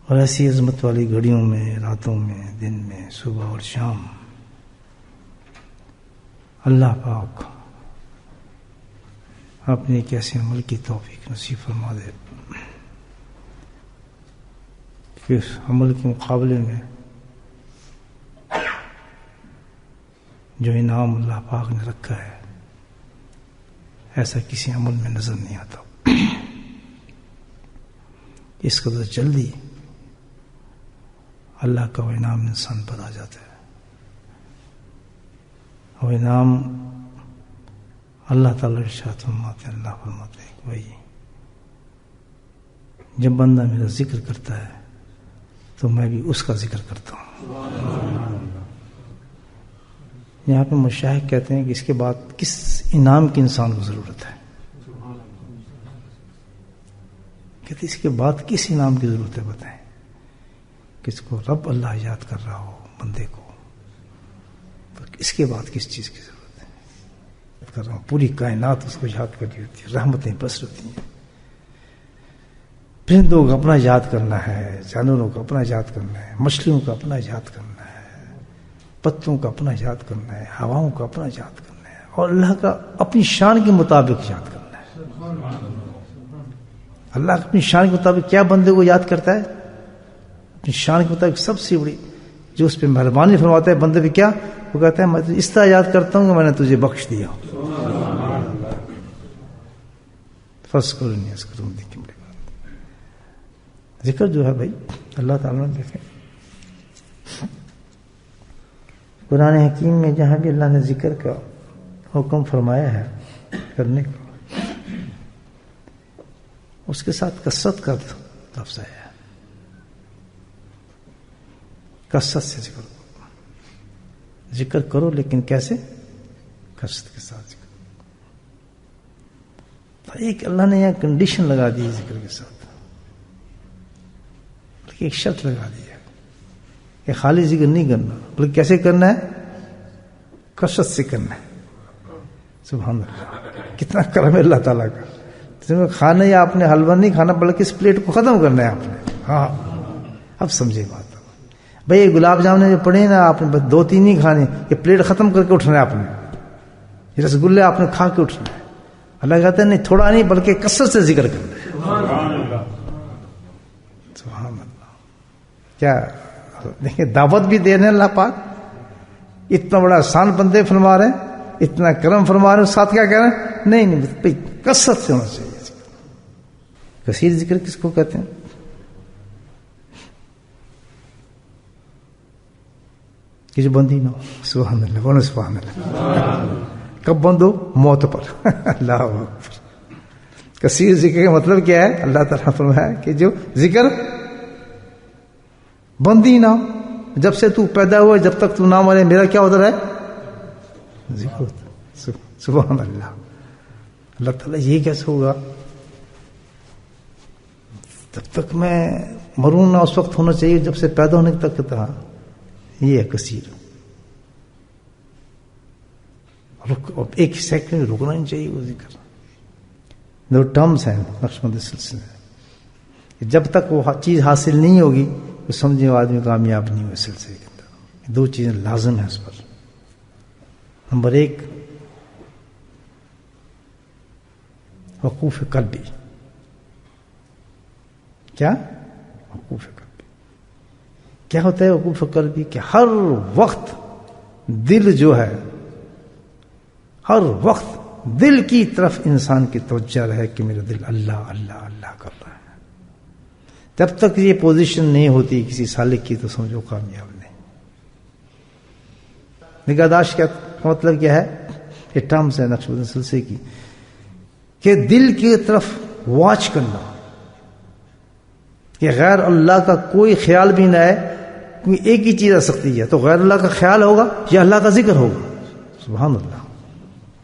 اور ایسی عظمت والی گھڑیوں میں، راتوں میں، دن میں، صبح اور شام اللہ پاک اپنے ایک ایسے عمل کی توفیق نصیب فرما دے کہ اس عمل کے مقابلے میں جو انعام اللہ پاک نے رکھا ہے ایسا کسی عمل میں نظر نہیں آتا. اس قدر جلدی اللہ کا وہ انعام انسان پر آ جاتا ہے. وہ انعام اللہ تعالیٰ ارشاد فرماتے ہیں، اللہ فرماتے ہیں کہ بھائی جب بندہ میرا ذکر کرتا ہے تو میں بھی اس کا ذکر کرتا ہوں. یہاں پہ مشائخ کہتے ہیں کہ اس کے بعد کس انعام کی انسان کو ضرورت ہے. کہتے اس کے بعد کس انعام کی ضرورت ہے بتائیں. کس کو رب اللہ یاد کر رہا ہو بندے کو، تو اس کے بعد کس چیز کی ضرورت ہے. کر رہا ہوں پوری کائنات اس کو یاد کر رہی ہوتی ہے، رحمتیں بس ہوتی ہیں. پرندوں کو اپنا یاد کرنا ہے، جانوروں کو اپنا یاد کرنا ہے، مچھلیوں کو اپنا یاد کرنا ہے، پتوں کا اپنا یاد کرنا ہے، ہواؤں کا اپنا یاد کرنا ہے، اور اللہ کا اپنی شان کے مطابق یاد کرنا ہے. اللہ اپنی شان کے مطابق کیا بندے کو یاد کرتا ہے؟ اپنی شان کے مطابق سب سے بڑی جو اس پہ مہربانی فرماتا ہے بندے پہ، کیا وہ کہتا ہے میں اس طرح یاد کرتا ہوں کہ میں نے تجھے بخش دیا. ذکر جو ہے بھائی اللہ تعالیٰ نے دیکھیں قرآن حکیم میں جہاں بھی اللہ نے ذکر کا حکم فرمایا ہے کرنے کا، اس کے ساتھ کثرت کا لفظ ہے. کثرت سے ذکر کرو لیکن کیسے؟ کثرت کے ساتھ ذکر. ایک اللہ نے یہاں کنڈیشن لگا دی ذکر کے ساتھ، ایک شرط لگا دی ہے کہ خالی ذکر نہیں کرنا بلکہ کیسے کرنا ہے؟ کثرت سے کرنا ہے. سبحان اللہ، کتنا کرم ہے اللہ تعالیٰ کا. کھانا یا آپ نے حلوہ نہیں کھانا بلکہ اس پلیٹ کو ختم کرنا ہے آپ نے. ہاں اب سمجھے بات بھائی. یہ گلاب جامن جو پڑے نا آپ نے بس 2-3 نہیں کھانے، یہ پلیٹ ختم کر کے اٹھنا ہے آپ نے. یہ رسگلے آپ نے کھا کے اٹھنا ہے. اللہ کہتا ہے نہیں تھوڑا نہیں بلکہ کثرت سے ذکر کرنا ہے. سبحان اللہ. کیا دیکھیں دعوت بھی دے رہے ہیں اللہ پاک، اتنا بڑا آسان بندے فرما رہے ہیں، اتنا کرم فرما رہے ہیں، ساتھ کیا کہہ رہے ہیں؟ نہیں کثرت سے ہونا چاہیے. کثیر ذکر کس کو کہتے ہیں؟ کہ جو بندی نہ ہو. سبحان اللہ، بولو سبحان اللہ. کب بند ہو؟ موت پر. اللہ اکبر. کثیر ذکر کا مطلب کیا ہے؟ اللہ تعالیٰ فرمایا کہ جو ذکر بندی نہ ہو. جب سے تو پیدا ہوا جب تک تو نہ مرے میرا کیا ہوتا ہے؟ ذکر ہوتا. سبحان اللہ. اللہ تعالیٰ یہ کیسے ہوگا؟ جب تک میں مروں نہ اس وقت ہونا چاہیے جب سے پیدا ہونے تک تھا. یہ ہے کثیر. ایک سیکنڈ رکنا نہیں چاہیے وہ ذکر. دو ٹرمز ہیں نقشبند سلسلے میں، جب تک وہ چیز حاصل نہیں ہوگی تو سمجھے آدمی کامیاب نہیں ہوئے سلسلے کے اندر. 2 چیزیں لازم ہیں اس پر. نمبر 1 وقوف قلبی. کیا وقوف قلبی کیا ہوتا ہے؟ وقوف قلبی کہ ہر وقت دل جو ہے، ہر وقت دل کی طرف انسان کی توجہ رہے کہ میرا دل اللہ اللہ اللہ کر رہا ہے. جب تک یہ پوزیشن نہیں ہوتی کسی سالک کی تو سمجھو کامیاب نہیں. نگہداشت کا مطلب کیا ہے؟ یہ ٹرمز ہے نقشبند سلسلے کی کہ دل کی طرف واچ کرنا کہ غیر اللہ کا کوئی خیال بھی نہ ہے. کیونکہ ایک ہی چیز آ سکتی ہے، تو غیر اللہ کا خیال ہوگا یا اللہ کا ذکر ہوگا. سبحان اللہ.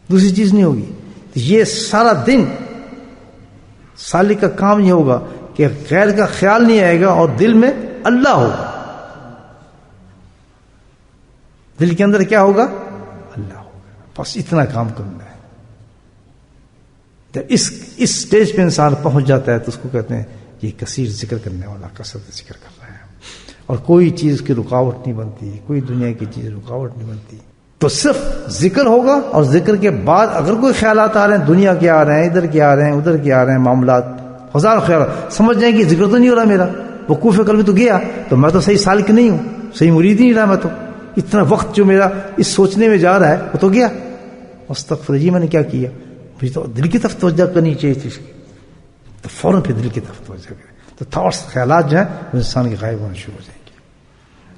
دوسری چیز نہیں ہوگی. یہ سارا دن سالک کا کام یہ ہوگا کہ غیر کا خیال نہیں آئے گا اور دل میں اللہ ہوگا. دل کے اندر کیا ہوگا؟ اللہ ہوگا. بس اتنا کام کرنا ہے. جب اس اسٹیج پہ انسان پہنچ جاتا ہے تو اس کو کہتے ہیں یہ کثیر ذکر کرنے والا کثرت ذکر کر رہا ہے، اور کوئی چیز کی رکاوٹ نہیں بنتی، کوئی دنیا کی چیز رکاوٹ نہیں بنتی. تو صرف ذکر ہوگا، اور ذکر کے بعد اگر کوئی خیالات آ رہے ہیں، دنیا کے آ رہے ہیں، ادھر کے آ رہے ہیں، ادھر کے آ رہے ہیں، معاملات ہزار خیالات، سمجھ جائیں کہ ذکر تو نہیں ہو رہا میرا، وقوف قلب تو گیا، تو میں تو صحیح سالک نہیں ہوں، صحیح مرید نہیں رہا، میں تو اتنا وقت جو میرا اس سوچنے میں جا رہا ہے وہ تو گیا. استغفر جی میں نے کیا کیا، مجھے تو دل کی طرف توجہ کرنی چاہیے تھی، تو فوراً پھر دل کی طرف توجہ کریں. تو تھاٹس، خیالات جو ہیں وہ انسان کے غائب ہونا شروع ہو جائیں گے.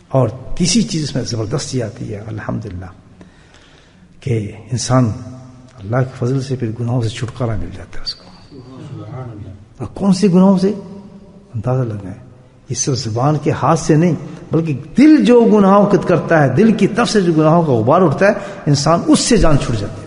اور تیسری چیز اس میں زبردستی آتی ہے الحمدللہ کہ انسان اللہ کے فضل سے پھر گناہوں سے چھٹکارا مل جاتا ہے اس کو. اور کون سے گناہوں سے اندازہ لگائیں، یہ صرف زبان کے ہاتھ سے نہیں بلکہ دل جو گناہوں کرتا ہے، دل کی طرف سے جو گناہوں کا غبار اٹھتا ہے، انسان اس سے جان چھوٹ جاتی ہے.